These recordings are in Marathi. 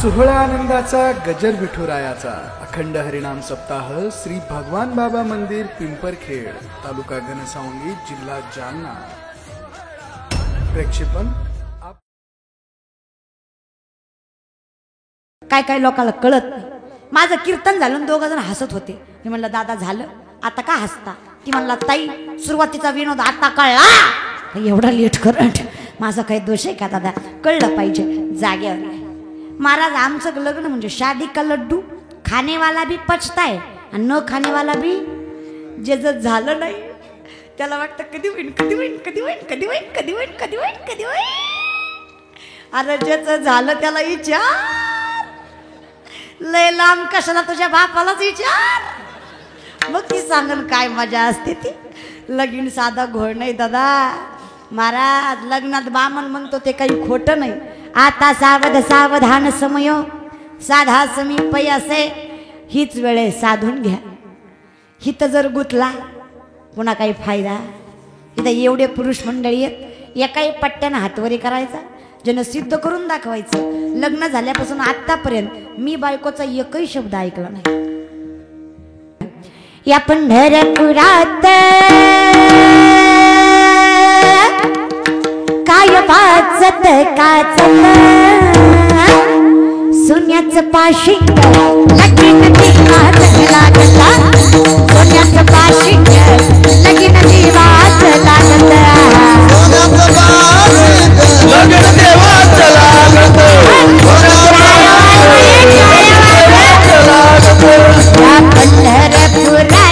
सोहळा आनंदाचा गजर विठुरायाचा अखंड हरिनाम सप्ताह श्री भगवान बाबा मंदिर पिंपरखेड तालुका घनसावंगी जिल्हा जालना। प्रेक्षेपण काय काय लोकांना कळत नाही। माझं कीर्तन झालं, दोघ जण हसत होते। मी म्हणलं दादा झालं आता का हसता? ती म्हणला ताई सुरुवातीचा विनोद आता कळला, एवढा लेट करंट माझा काही दोष आहे का दादा? कळलं पाहिजे जाग्यावर। महाराज आमचं लग्न म्हणजे शादी का लड्डू, खाने वाला भी पचताय आणि न खाने वाला भी। जे जर झालं नाही त्याला वाटतं कधी होईल कधी होईल कधी होईल कधी होईल कधी होईल कधी होईल कधी होईल। अरे ज्याचं झालं त्याला विचार, लय लांब कशाला तुझ्या बापालाच विचार, मग ती सांगन काय मजा असते ती। लगीन साधा घोळ नाही दादा। महाराज लग्नात बामण म्हणतो ते काही खोटं नाही। आता सावध सावधान समय साधा समीप असे, हीच वेळे साधून घ्या। हित जर गुतला पुन्हा काही फायदा? इथं एवढे पुरुष मंडळी आहेत, एकाही पट्ट्यानं हातवरी करायचा, ज्यानं सिद्ध करून दाखवायचं। लग्न झाल्यापासून आतापर्यंत मी बायकोचा एकही शब्द ऐकला नाही। या पंढरपुरात काय वाचत काचत, सोन्याचं पाशिंग लगीन दिवाच लागता, सोन्याचं पाशिंग लगीन दिवाच लागता, लगीन दिवाच लागता, या पंढरपुरात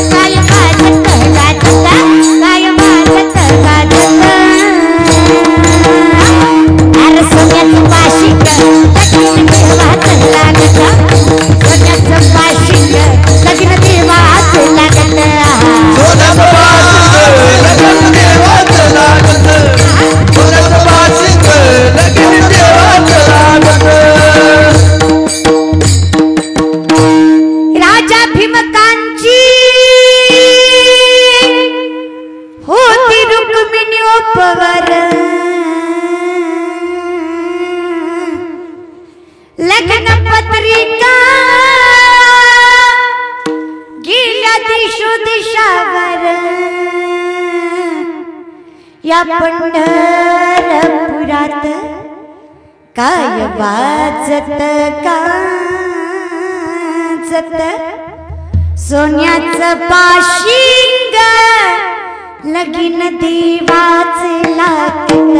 काय वाजत गाजत, काय वाजत गाजत, अरे सोन्याचं पाशिंग लगीन दिवाच लागत, सोन्याचं पाशिंग लगीन दिवाच लागत, सोन्याचं पाशिंग लगीन दिवाच लागत, सोन्याचं पाशिंग लगीन दिवाच लागत। राजा भीमकांची होती रुक्मिणी उपवर, लग्न पत्रिका गेल्या दिशो दिशावर, या पंढरपुरात काय वाजत गाजत, सोन्याचं पाशिंग लगीन दिवाच लागत,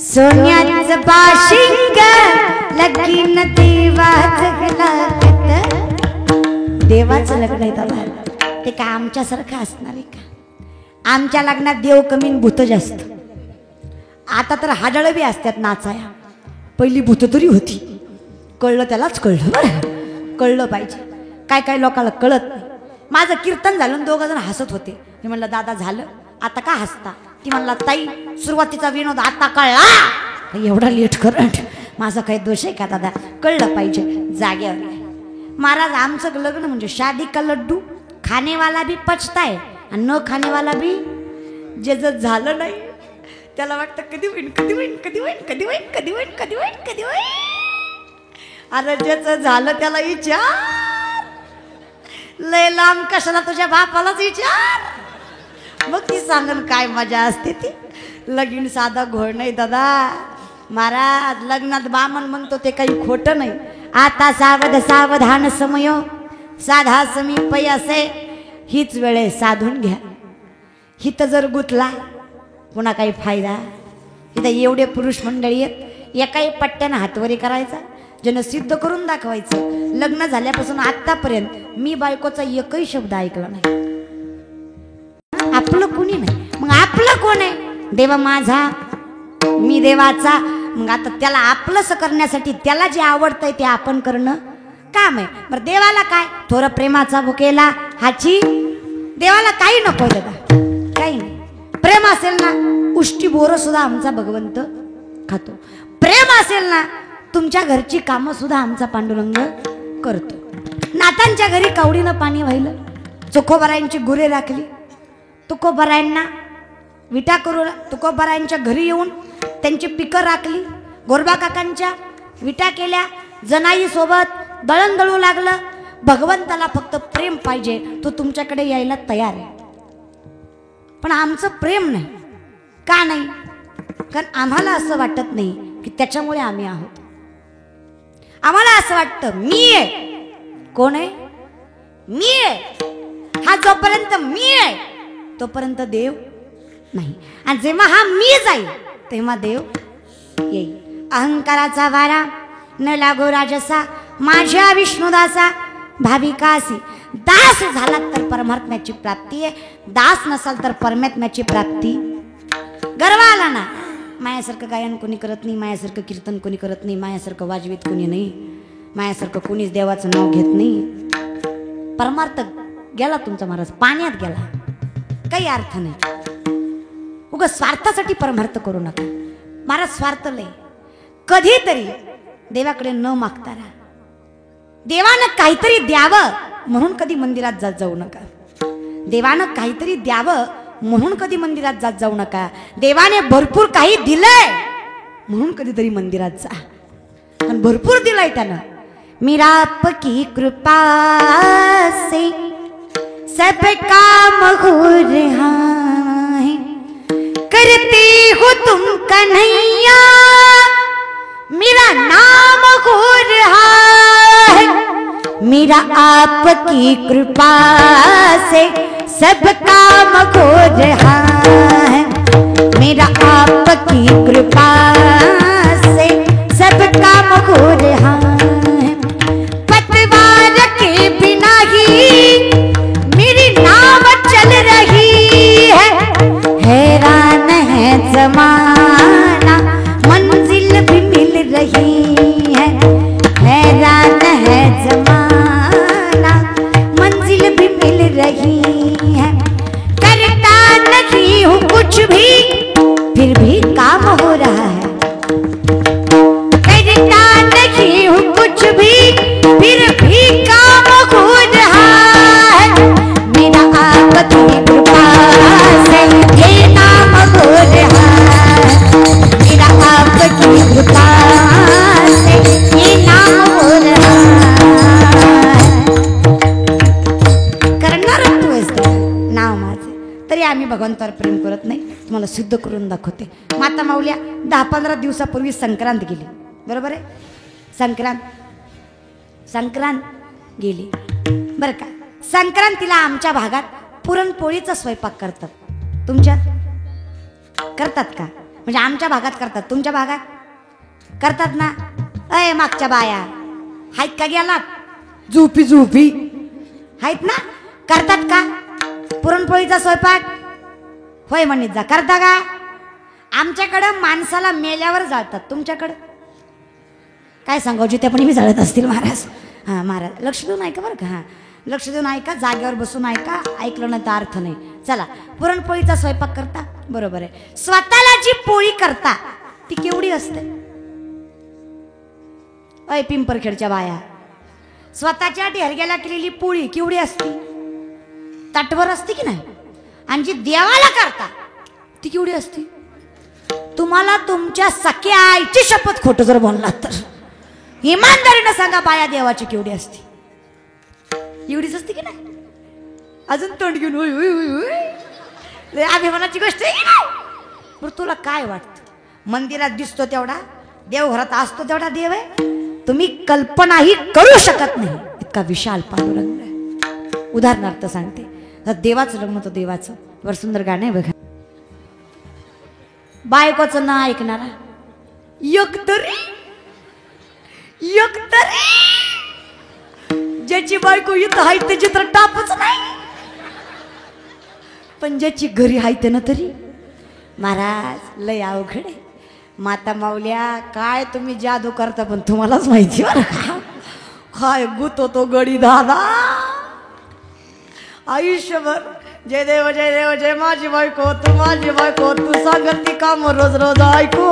सोन्याचं पाशिंग लगीन दिवाच लागत। देवाचं लग्न आहे दादा, ते का आमच्यासारखं असणार आहे का? आमच्या लग्नात देव कमी भूत जास्त। आता तर हाडळ बी असतात नाचाया, पहिली भूत तरी होती। कळलं त्यालाच कळलं, बरं कळलं पाहिजे। काय काय लोकांना कळत नाही। माझं कीर्तन झालं, दोघ जण हसत होते। मी म्हणलं दादा झालं आता का हसता? ती म्हणला ताई सुरुवातीचा विनोद आता कळला, एवढा लेट करंट माझा काही दोष आहे का दादा? कळलं पाहिजे जाग्यावर। महाराज आमचं लग्न म्हणजे शादी का लड्डू, खाने वाला भी पचताय आणि न खाने वाला भी। जे जर झालं नाही त्याला वाटतं कधी होईल कधी होईल कधी होईल कधी होईल कधी होईल कधी होईल कधी होईल। अरे ज्याचं झालं त्याला विचार, लय लांब कशाला तुझ्या बापालाच विचार, मग ती सांगन काय मजा असते ती। लगीन साधा घोळ नाही दादा। महाराज लग्नात बामण म्हणतो ते काही खोटं नाही। आता सावध सावधान समय साधा समीप असे, हीच वेळे साधून घ्या। हित जर गुतला पुन्हा काही फायदा? इथं एवढे पुरुष मंडळी आहेत, एकाही पट्ट्यानं हातवरी करायचा, ज्यानं सिद्ध करून दाखवायचं। लग्न झाल्यापासून आतापर्यंत मी बायकोचा एकही शब्द ऐकला नाही। आपलं कोणी नाही, मग आपलं कोण आहे? देवा माझा, मी देवाचा। मग आता त्याला आपलंसं करण्यासाठी त्याला जे आवडतंय ते आपण करणं काम आहे। बरं देवाला काय? थोडं प्रेमाचा भुकेला हाची, देवाला काही नको दादा, काही नाही। प्रेम असेल ना उष्टी बोरं सुद्धा आमचा भगवंत खातो। प्रेम असेल ना तुमच्या घरची कामं सुद्धा आमचा पांडुरंग करतो। नातांच्या घरी कवडीनं पाणी वाहिलं, चोखोबरायांची गुरे राखली, तुकोबरायांना विटा करू तुकोबारायांच्या घरी येऊन त्यांची पिकं राखली, गोरबा काकांच्या विटा केल्या, जनाई सोबत दळण दळू लागलं. भगवंताला फक्त प्रेम पाहिजे, तो तुमच्याकडे यायला तयार आहे. पण आमचं प्रेम नाही. का नाही? कारण आम्हाला असं वाटत नाही की त्याच्यामुळे आम्ही आहोत. आम्हाला असं वाटतं मी आहे. कोण आहे? मी आहे. हा जोपर्यंत मी आहे तोपर्यंत देव नाही. आणि जेव्हा हा मी जाईल तेव्हा देव येईल. अहंकाराचा वारा न लागो राजसा, माझ्या विष्णुदासा भाविकासी. दास झाला तर परमात्म्याची प्राप्ती आहे, दास नसाल तर परमात्म्याची प्राप्ती. गर्व आला ना, मायासारखं गायन कोणी करत नाही, मायासारखं कीर्तन कोणी करत नाही, मायासारखं वाजवीत कोणी नाही, मायासारखं कोणीच देवाचं नाव घेत नाही. परमार्थ गेला तुमचा महाराज, पाण्यात गेला. काही अर्थ नाही. उगा स्वार्थासाठी परमार्थ करू नका महाराज. स्वार्थ लय. कधीतरी देवाकडे न मागता राहा. देवानं काहीतरी द्यावं म्हणून कधी मंदिरात जात जाऊ नका. देवानं काहीतरी द्यावं म्हणून कधी मंदिरात जात जाऊ नका. देवाने भरपूर काही दिलंय म्हणून कधीतरी मंदिरात जा. आणि भरपूर दिलंय त्यानं. मेरा आपकी कृपा से सब काम हो रहा है, करती हो तुम कन्हैया मेरा नाम हो रहा है. मेरा आपकी कृपा से सब काम हो रहा है. मेरा आपकी कृपा से सब काम हो रहा है. पतवार के बिना ही मेरी नाव चल रही है. हैरान है जमाना मंजिल भी मिल रही है. हैरान है जमाना मंजिल भी मिल रही है. करता नहीं हूँ कुछ भी फिर भी काम हो रहा है. करता नहीं हूँ कुछ भी फिर भी काम हो रहा है. मेरा आपकी कृपा से ये नाम हो रहा है. मेरा आपकी कृपा से ये नाम हो रहा है. करणार तू आहेस नाव माझे. तरी आम्ही भगवंतावर प्रेम करत नाही. तुम्हाला सिद्ध करून दाखवते. माता माऊल्या 10-15 दिवसापूर्वी संक्रांत गेली, बरोबर आहे? संक्रांत गेली बरं का. संक्रांतीला आमच्या भागात पुरणपोळीचा स्वयंपाक करतात. तुमच्यात करतात का? म्हणजे आमच्या भागात करतात, तुमच्या भागात करतात ना? अय मागच्या बाया आहेत का? गेलात झोपी झोपी आहेत ना? करतात का पुरणपोळीचा स्वयंपाक? होय म्हणत जा. करता का? आमच्याकडं माणसाला मेल्यावर जाळतात. तुमच्याकडं काय सांगायची ते पण मी जाळत असतील महाराज. हां महाराज लक्ष देऊन ऐका बरं का. हां लक्ष देऊन ऐका, जागेवर बसून ऐका. ऐकलं ना तर अर्थ नाही. चला, पुरणपोळीचा स्वयंपाक करता, बरोबर आहे. स्वतःला जी पोळी करता ती केवढी असते? अय पिंपरखेडच्या बाया, स्वतःच्या ढेरग्याला केलेली पोळी केवढी असते? ताटवर असते की नाही? आणि जी देवाला करता ती केवढी असते? तुम्हाला तुमच्या सख्या आईची शपथ खोटं जर बोललात तर इमानदारीनं सांगा बाया देवाची केवढी असते? एवढीच असते की नाही? अजून तोंड घेऊन होय होय होय होय, अभिमानाची गोष्ट आहे की नाही? बरं तुला काय वाटतं? मंदिरात दिसतो तेवढा देव, घरात असतो तेवढा देव आहे? तुम्ही कल्पनाही करू शकत नाही इतका विशाल पांडुरंग आहे. उदाहरणार्थ सांगते, देवाचं लग्न होतं. देवाचं वर सुंदर गाणं आहे बघा. बायकोचं ना ऐकणारा एकतरी ज्याची बायको इथं आहे त्याची तर टापच नाही, पण ज्याची घरी आहे त्यानं तरी महाराज लय अवघड आहे. माता माऊल्या काय तुम्ही जादू करता पण तुम्हालाच माहिती बरं का. काय गुत होतो गडी दादा आयुष्यभर. जय देव जय देव जय माझी बायको तू माझी बायको तू सांगत ती काम रोज रोज ऐको.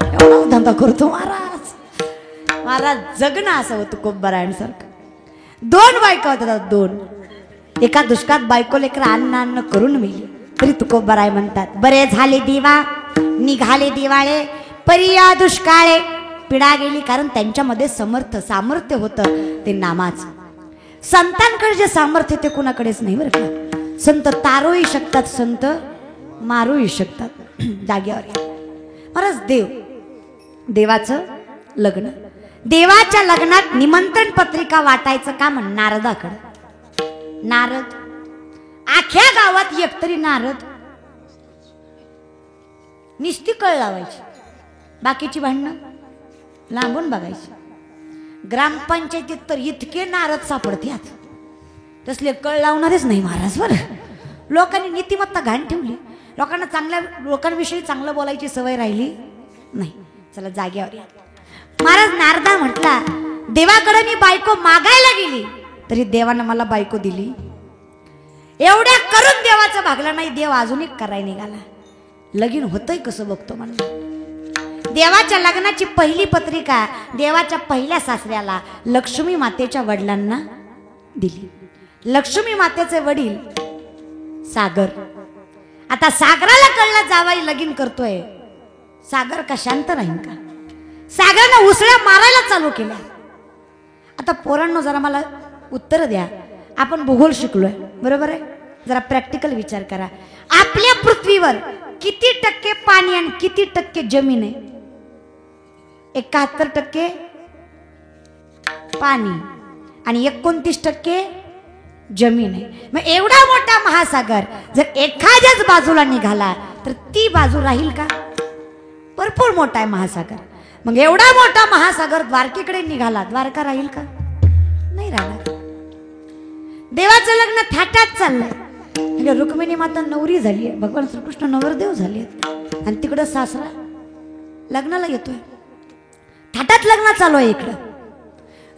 एवढा धंदा करतो महाराज. महाराज जगणं असं होतं कोपरायांसारखं. 2 बायका होत्या, 2. एका दुष्काळात बायको लेकर अन्न करून मेली. तरी तुकोबाराय म्हणतात बरे झाले दिवा निघाले दिवाळे परिया दुष्काळे पिढा गेली. कारण त्यांच्यामध्ये सामर्थ्य होतं ते नामाचं. संतांकडे जे सामर्थ्य ते कुणाकडेच नाही बरं का. संत तारूही शकतात, संत मारूही शकतात. जाग्यावर महाराज देवाचं लग्न, देवाच्या लग्नात निमंत्रण पत्रिका वाटायचं काम नारदाकडं. नारद आख्या गावात एकतरी नारद निस्ती कळ लावायची, बाकीची भांडणं लांबून बघायची. ग्रामपंचायतीत तर इतके नारद सापडतात तसले कळ लावणारेच नाही महाराज. बरं लोकांनी नीतिमत्ता घाण ठेवली, लोकांविषयी चांगलं बोलायची सवय राहिली नाही. चला जाग्यावर या. महाराज नारदा म्हटला देवाकडे मी बायको मागायला गेली तरी देवानं मला बायको दिली. एवढ्या करून देवाचं भागला नाही, देव अजून एक करायला निघाला. लगीन होतंय कसं बघतो म्हणलं. देवाच्या लग्नाची पहिली पत्रिका देवाच्या पहिल्या सासऱ्याला लक्ष्मी मातेच्या वडिलांना दिली. लक्ष्मी मातेचे वडील सागर. आता सागराला कळलं जावाई लगीन करतोय. सागर का शांत राहील का? सागरानं उसळ्या मारायला चालू केल्या. आता पोरांनो जरा मला उत्तर द्या. आपण भूगोल शिकलोय बरोबर आहे, जरा प्रॅक्टिकल विचार करा. आपल्या पृथ्वीवर किती टक्के पाणी आणि किती टक्के जमीन आहे? 71% पाणी आणि 29% जमीन आहे. मग एवढा मोठा महासागर जर एखाद्याच बाजूला निघाला तर ती बाजू राहील का? भरपूर मोठा आहे महासागर. मग एवढा मोठा महासागर द्वारकेकडे निघाला, द्वारका राहील का? नाही राहणार. देवाचं लग्न थाटात चाललंय. म्हणजे रुक्मिणी माता नवरी झाली आहे, भगवान श्रीकृष्ण नवरदेव झाले आणि तिकडं सासरा लग्नाला येतोय. थाटात लग्न चालू आहे इकडं.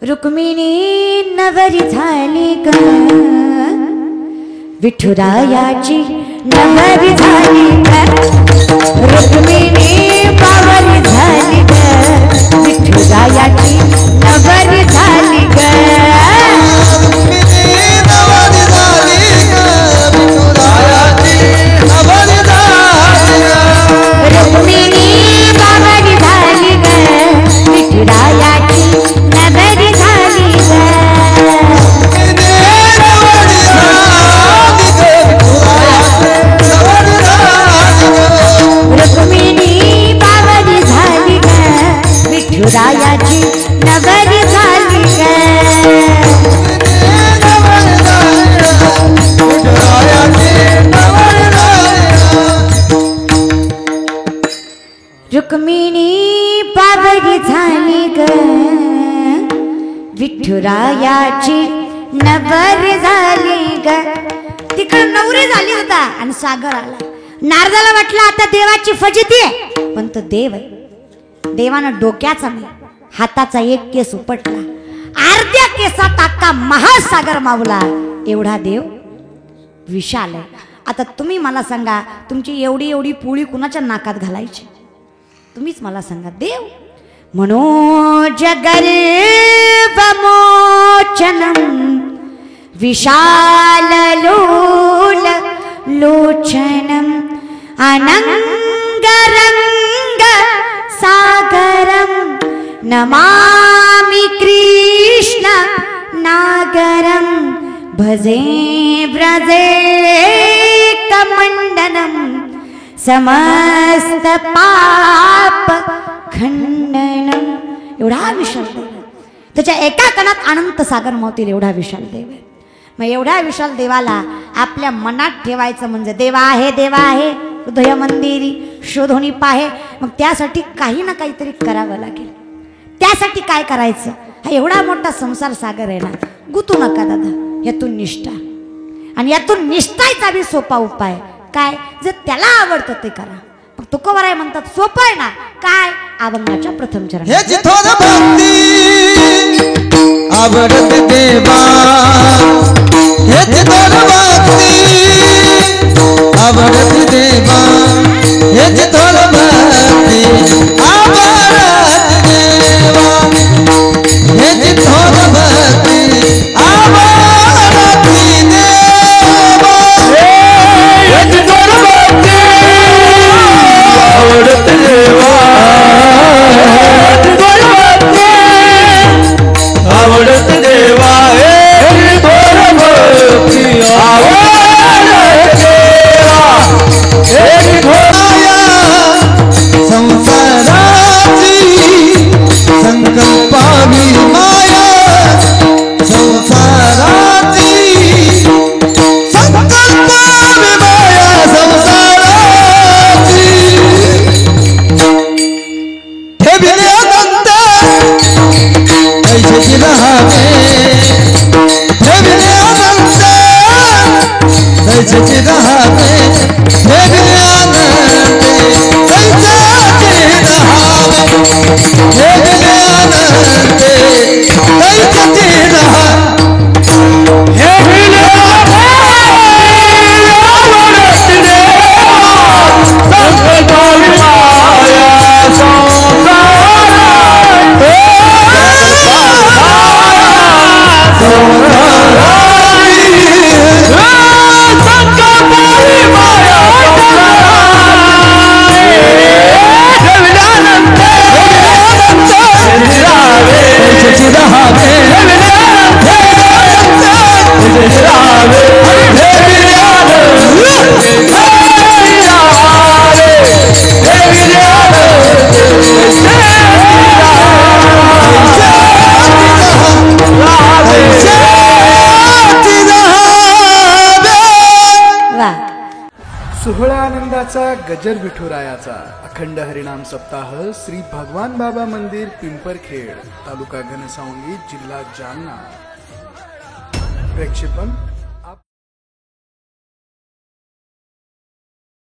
रुक्मिणी नवरी झाली ग विठुरायाची नवरी झाली ग. रुक्मिणी बावरी झाली ग विठुरायाची नवरी झाली ग. रायाची नवरी झाली रुक्मिणी बावरी झाली ग विठुरायाची नवरी झाली ग. तिकडे नवरी झाली होता आणि सागर आला. नारदाला वाटलं आता देवाची फजिती आहे, पण तो देव आहे. देवानं डोक्याचा नाही हाताचा एक केस उपटला, अर्ध्या केसात अख्खा महासागर मावला. एवढा देव विशाल आहे. आता तुम्ही मला सांगा तुमची एवढी एवढी पोळी कुणाच्या नाकात घालायची? तुम्हीच मला सांगा. देव मनोज गर्वमोचनम विशाल लोल लोचनम अनंगरंग सागरम नमामि कृष्ण नागरम भजे व्रजे कमंडनम समस्त पाप खंडनम. एवढा विशाल देव, त्याच्या एका कणात अनंत सागर मावतील एवढा विशाल देव आहे. मग एवढ्या विशाल देवाला आपल्या मनात ठेवायचं म्हणजे देवा आहे हृदय मंदिरी शोधोनी पाहे. मग त्यासाठी काही ना काहीतरी करावं लागेल. त्यासाठी काय करायचं? हा एवढा मोठा संसार सागर आहे ना, गुतू नका दादा. यातून निष्ठा, आणि यातून निष्ठाचा बी सोपा उपाय काय? जर त्याला आवडतं ते करा. मग तुकोबाराय म्हणतात सोपं आहे ना. काय? अभंगाच्या प्रथम चरण. आवडत देवा हेच थोर भक्ती, आवडत देवा हेच थोर भक्ती, आवडत देवा हेच थोर भक्ती, आवडत देवा हेच थोर ऐसे रहावे हे ज्ञानंदे ऐसे रहावे हे ज्ञानंदे ऐसे रहा हे सोहळा आनंदाचा गजर विठुरायाचा अखंड हरिनाम सप्ताह श्री भगवान बाबा मंदिर पिंपरखेड तालुका घनसावंगी जिल्हा जालना. प्रक्षेपण